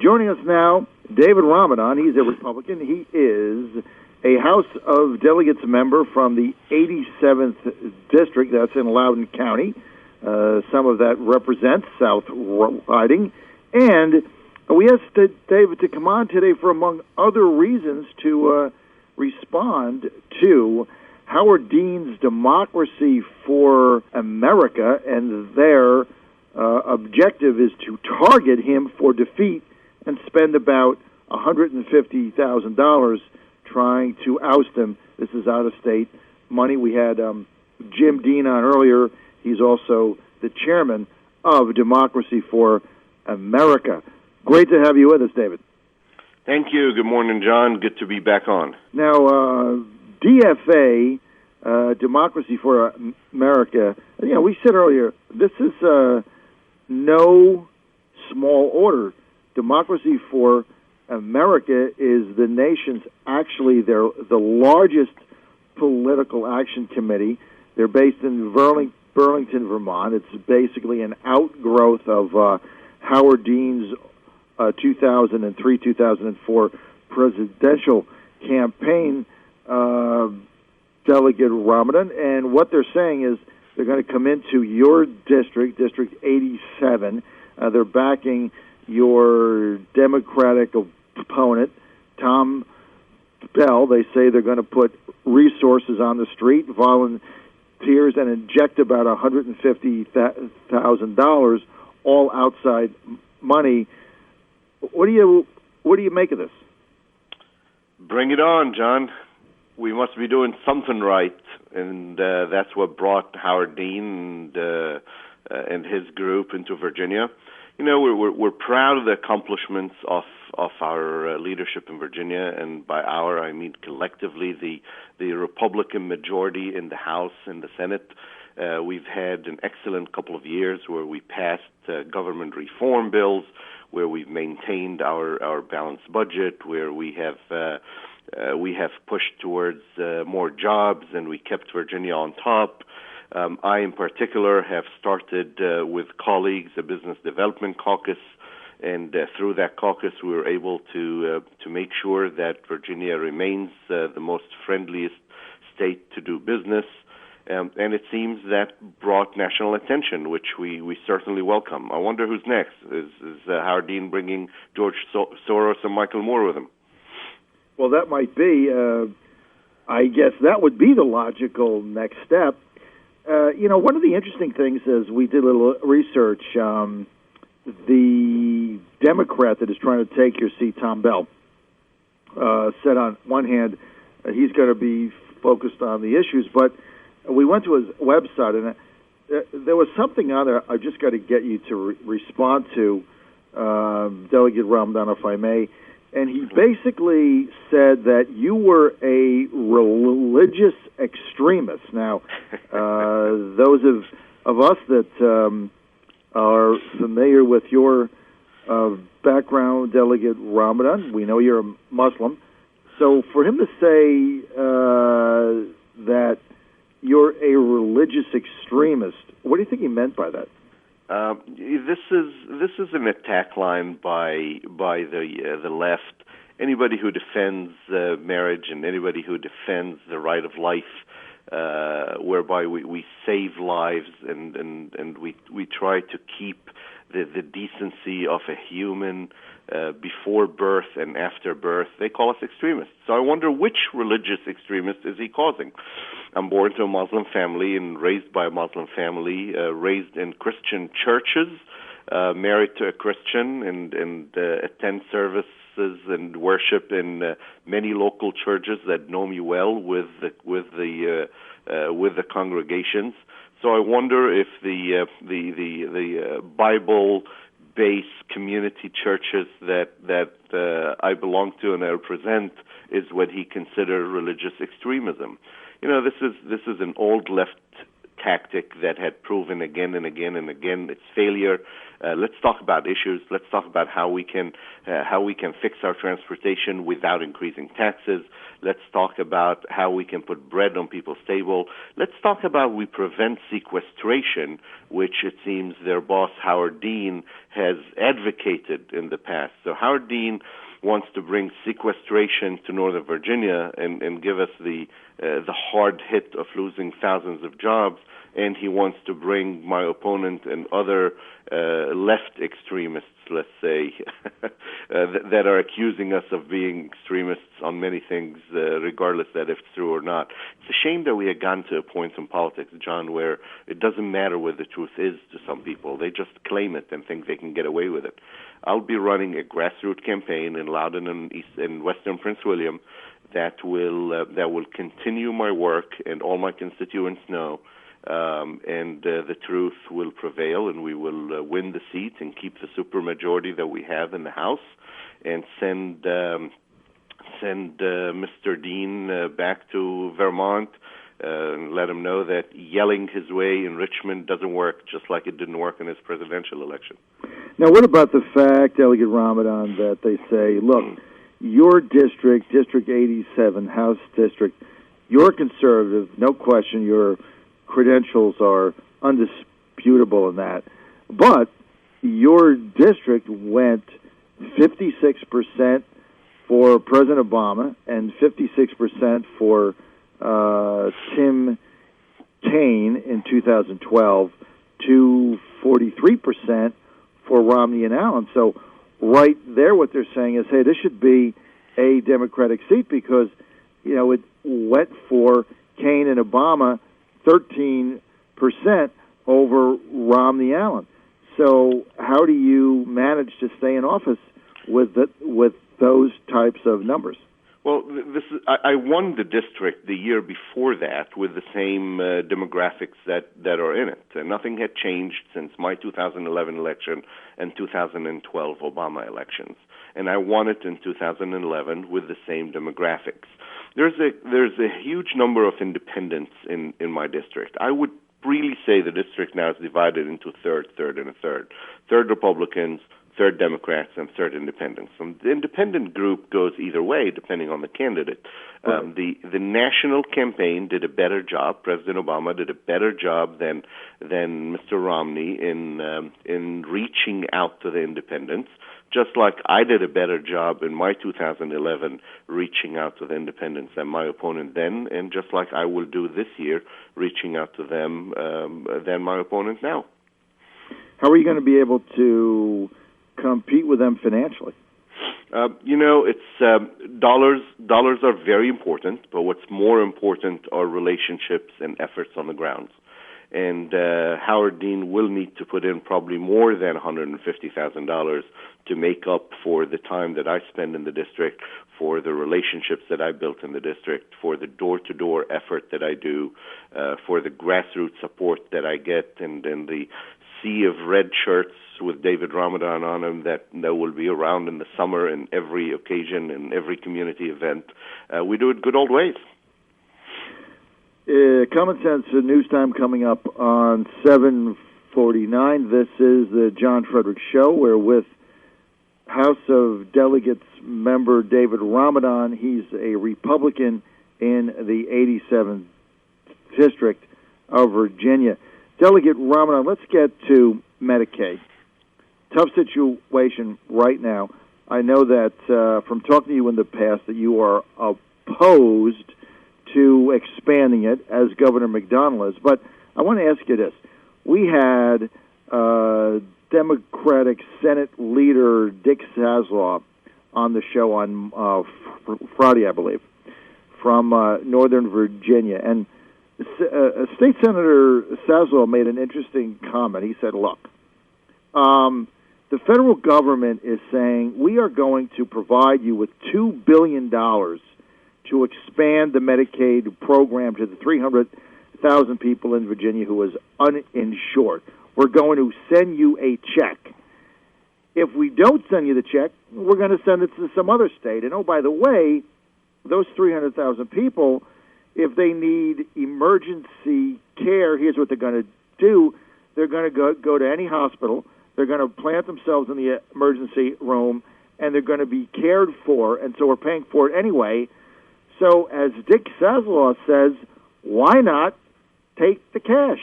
joining us now, David Ramadan. He's a Republican. He is a House of Delegates member from the 87th District. That's in Loudoun County. Some of that represents South Riding. And we asked David to come on today for, among other reasons, to respond to Howard Dean's Democracy for America, and their objective is to target him for defeat and spend about $150,000 trying to oust him. This is out-of-state money. We had Jim Dean on earlier. He's also the chairman of Democracy for America. Great to have you with us, David. Thank you. Good morning, John. Good to be back on. Now, DFA, Democracy for America, we said earlier, this is no small order. Democracy for America is the nation's, actually, they're the largest political action committee. They're based in Burlington, Vermont. It's basically an outgrowth of Howard Dean's 2003-2004 presidential campaign, Delegate Ramadan. And what they're saying is they're going to come into your district, District 87. They're backing your Democratic opponent, Tom Bell. They say they're going to put resources on the street, volunteers, and inject about $150,000, all outside money. What do you make of this? Bring it on, John. We must be doing something right, and that's what brought Howard Dean and his group into Virginia. We're proud of the accomplishments of our leadership in Virginia, and by our, I mean collectively the Republican majority in the House and the Senate. We've had an excellent couple of years where we passed government reform bills, where we've maintained our balanced budget, where we have pushed towards more jobs, and we kept Virginia on top. I, in particular, have started with colleagues a business development caucus, and through that caucus, we were able to make sure that Virginia remains the most friendliest state to do business. And it seems that brought national attention, which we certainly welcome. I wonder who's next. Is Howard Dean bringing George Soros and Michael Moore with him? Well, that might be. I guess that would be the logical next step. One of the interesting things is we did a little research. The Democrat that is trying to take your seat, Tom Bell, said on one hand he's going to be focused on the issues, but we went to his website, and there was something on there I just got to get you to respond to, Delegate Ramadan, if I may. And he basically said that you were a religious extremist. Now, those of us that are familiar with your background, Delegate Ramadan, we know you're a Muslim. So for him to say that you're a religious extremist, what do you think he meant by that? This is an attack line by the left. Anybody who defends marriage and anybody who defends the right of life, whereby we save lives and we try to keep the decency of a human before birth and after birth, they call us extremists. So I wonder which religious extremist is he causing? I'm born to a Muslim family and raised by a Muslim family, raised in Christian churches, married to a Christian, and attend services and worship in many local churches that know me well with the congregations. So I wonder if the Bible-based community churches that I belong to and I represent is what he considers religious extremism. This is an old left tactic that had proven again and again and again its failure. Let's talk about issues. Let's talk about how we can fix our transportation without increasing taxes. Let's talk about how we can put bread on people's table. Let's talk about we prevent sequestration, which it seems their boss Howard Dean has advocated in the past. So Howard Dean wants to bring sequestration to Northern Virginia and give us the hard hit of losing thousands of jobs, and he wants to bring my opponent and other left extremists, let's say, that are accusing us of being extremists on many things, regardless that if it's true or not. It's a shame that we have gotten to a point in politics, John, where it doesn't matter what the truth is to some people. They just claim it and think they can get away with it. I'll be running a grassroots campaign in Loudoun and in Western Prince William that will continue my work, and all my constituents know. And the truth will prevail, and we will win the seat and keep the supermajority that we have in the House, and send Mr. Dean back to Vermont, and let him know that yelling his way in Richmond doesn't work, just like it didn't work in his presidential election. Now, what about the fact, Delegate Ramadan, that they say, look, your district, District 87, House District, you're conservative, no question, your credentials are undisputable in that, but your district went 56% for President Obama and 56% for Tim Kaine in 2012 to 43% for Romney and Allen. So right there what they're saying is, hey, this should be a Democratic seat because, you know, it went for Kaine and Obama 13% over Romney Allen. So how do you manage to stay in office with those types of numbers? Well, I won the district the year before that with the same demographics that are in it. Nothing had changed since my 2011 election and 2012 Obama elections. And I won it in 2011 with the same demographics. There's a huge number of independents in my district. I would really say the district now is divided into third, and a third. Third Republicans, third Democrats, and third independents. And the independent group goes either way, depending on the candidate. Right. The national campaign did a better job. President Obama did a better job than Mr. Romney in reaching out to the independents, just like I did a better job in my 2011 reaching out to the independents than my opponent then, and just like I will do this year reaching out to them than my opponent now. How are you going to be able to compete with them financially? It's dollars are very important, but what's more important are relationships and efforts on the ground. And Howard Dean will need to put in probably more than $150,000 to make up for the time that I spend in the district, for the relationships that I built in the district, for the door-to-door effort that I do, for the grassroots support that I get, and the sea of red shirts with David Ramadan on them that will be around in the summer in every occasion and every community event. We do it good old ways. Common Sense News Time coming up on 7:49. This is the John Frederick Show. We're with House of Delegates member David Ramadan. He's a Republican in the 87th District of Virginia. Delegate Ramadan, let's get to Medicaid. Tough situation right now. I know that from talking to you in the past that you are opposed to expanding it, as Governor McDonnell is. But I want to ask you this. We had Democratic Senate leader Dick Saslaw on the show on Friday, I believe, from Northern Virginia. And State Senator Saslaw made an interesting comment. He said, look, the federal government is saying we are going to provide you with $2 billion to expand the Medicaid program to the 300,000 people in Virginia who is uninsured. We're going to send you a check. If we don't send you the check, we're going to send it to some other state. And, oh, by the way, those 300,000 people, if they need emergency care, here's what they're going to do. They're going to go to any hospital. They're going to plant themselves in the emergency room, and they're going to be cared for, and so we're paying for it anyway. So as Dick Saslaw says, why not take the cash?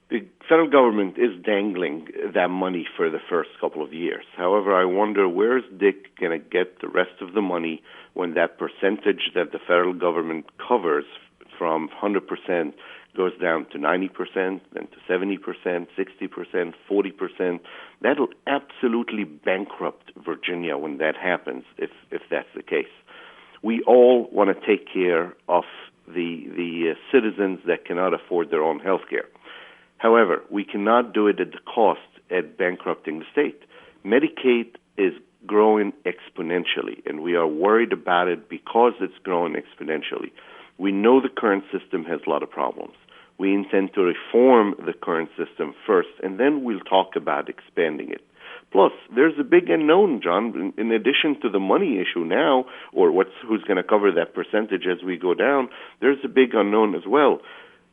The federal government is dangling that money for the first couple of years. However, I wonder, where's Dick going to get the rest of the money when that percentage that the federal government covers from 100% goes down to 90%, then to 70%, 60%, 40%. That'll absolutely bankrupt Virginia when that happens, if that's the case. We all want to take care of the citizens that cannot afford their own health care. However, we cannot do it at the cost at bankrupting the state. Medicaid is growing exponentially, and we are worried about it because it's growing exponentially. We know the current system has a lot of problems. We intend to reform the current system first, and then we'll talk about expanding it. Plus, there's a big unknown, John. In addition to the money issue now, or who's going to cover that percentage as we go down, there's a big unknown as well.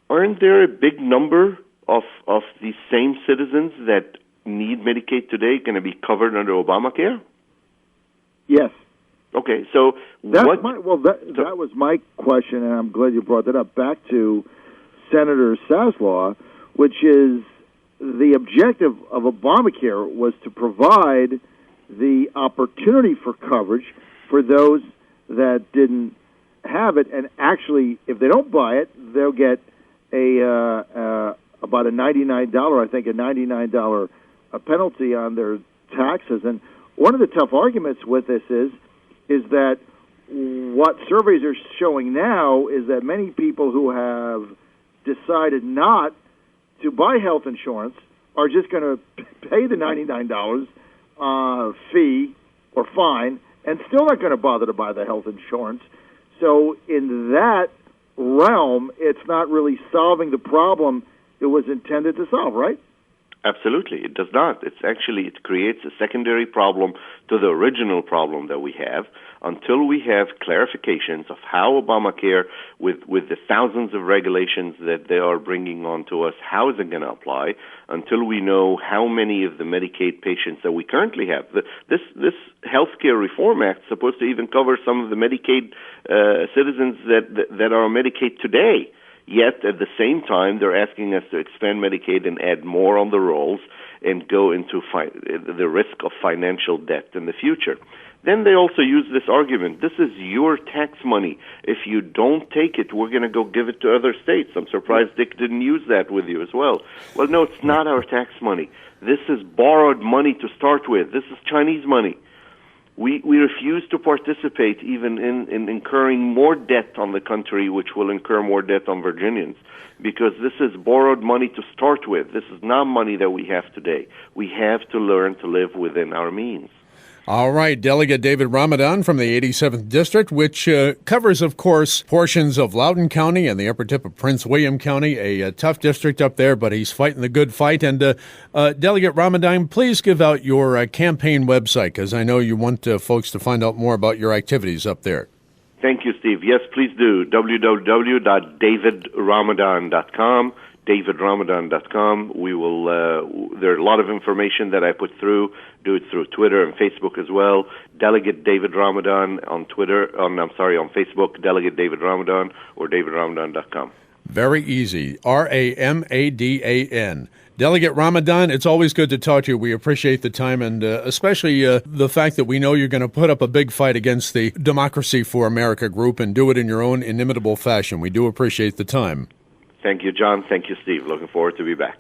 Aren't there a big number of these same citizens that need Medicaid today going to be covered under Obamacare? Yes. Okay, so that was my question, and I'm glad you brought that up. Back to Senator Saslaw, which is the objective of Obamacare was to provide the opportunity for coverage for those that didn't have it, and actually, if they don't buy it, they'll get about a $99 penalty on their taxes. And one of the tough arguments with this is that what surveys are showing now is that many people who have decided not to buy health insurance are just going to pay the $99 fee or fine and still not going to bother to buy the health insurance. So in that realm, it's not really solving the problem it was intended to solve, right? Absolutely. It does not. It creates a secondary problem to the original problem that we have until we have clarifications of how Obamacare, with the thousands of regulations that they are bringing on to us, how is it going to apply, until we know how many of the Medicaid patients that we currently have. This Healthcare Reform Act is supposed to even cover some of the Medicaid citizens that are on Medicaid today. Yet, at the same time, they're asking us to expand Medicaid and add more on the rolls and go into the risk of financial debt in the future. Then they also use this argument, this is your tax money. If you don't take it, we're going to go give it to other states. I'm surprised Dick didn't use that with you as well. Well, no, it's not our tax money. This is borrowed money to start with. This is Chinese money. We refuse to participate even in incurring more debt on the country, which will incur more debt on Virginians, because this is borrowed money to start with. This is not money that we have today. We have to learn to live within our means. All right, Delegate David Ramadan from the 87th District, which covers, of course, portions of Loudoun County and the upper tip of Prince William County, a tough district up there, but he's fighting the good fight. And Delegate Ramadan, please give out your campaign website, because I know you want folks to find out more about your activities up there. Thank you, Steve. Yes, please do. www.davidramadan.com. davidramadan.com. We will. There are a lot of information that I put through. Do it through Twitter and Facebook as well. Delegate David Ramadan on Facebook. Delegate David Ramadan or davidramadan.com. Very easy. Ramadan. Delegate Ramadan, it's always good to talk to you. We appreciate the time, and especially the fact that we know you're going to put up a big fight against the Democracy for America group and do it in your own inimitable fashion. We do appreciate the time. Thank you, John. Thank you, Steve. Looking forward to be back.